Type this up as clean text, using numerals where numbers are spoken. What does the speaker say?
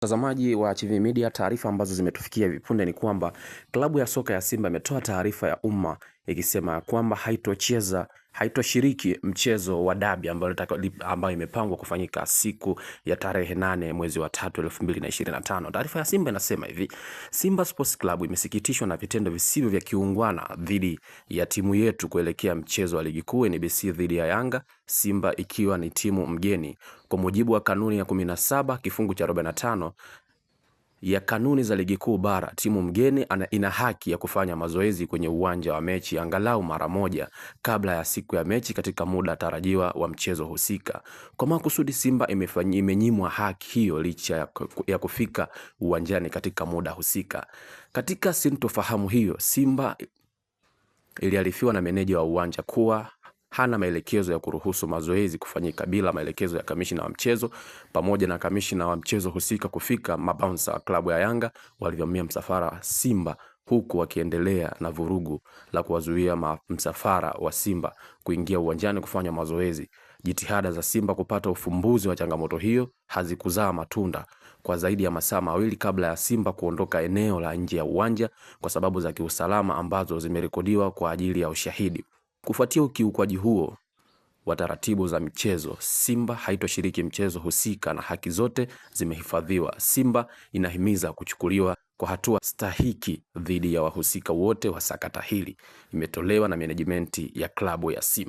Mtazamaji wa Chivihi Media, taarifa ambazo zimetufikia hivi punde ni kwamba klabu ya soka ya Simba imetoa taarifa ya umma ikisema kwamba haitoshiriki mchezo wa dabi ambayo imepangwa kufanyika siku ya tarehe 8 mwezi wa 3 2025. Taarifa ya Simba inasema hivi: Simba Sports Club imesikitishwa na vitendo visivyo vya kiungwana dhidi ya timu yetu kuelekea mchezo wa ligi kuu NBC dhidi ya Yanga, Simba ikiwa ni timu mgeni. Kwa mujibu wa kanuni ya 17 kifungu cha 45 ya kanuni za ligi kuu bara, timu mgeni ina haki ya kufanya mazoezi kwenye uwanja wa mechi angalau mara moja kabla ya siku ya mechi katika muda tarajiwa wa mchezo husika. Kwa makusudi, Simba imenyimwa haki hiyo licha ya kufika uwanjani katika muda husika. Katika sintofahamu hiyo, Simba iliarifiwa na meneja wa uwanja kuwa hana maelekezo ya kuruhusu mazoezi kufanyika bila maelekezo ya kamishina wa mchezo pamoja na kamishina wa mchezo husika kufika. Mabouncer wa klabu ya Yanga walivamia msafara wa Simba huku wakiendelea na vurugu la kuwazuia msafara wa Simba kuingia uwanjani kufanya mazoezi. Jitihada za Simba kupata ufumbuzi wa changamoto hiyo hazikuzaa matunda kwa zaidi ya masaa mawili kabla ya Simba kuondoka eneo la nje ya uwanja kwa sababu za kiusalama ambazo zimerekodiwa kwa ajili ya ushahidi. Kufuatia ukiukwaji huo wa taratibu za michezo, Simba haitoshiriki mchezo husika na haki zote zimehifadhiwa. Simba inahimiza kuchukuliwa kwa hatua stahiki dhidi ya wahusika wote wa sakata hili. Imetolewa na management ya klabu ya Simba.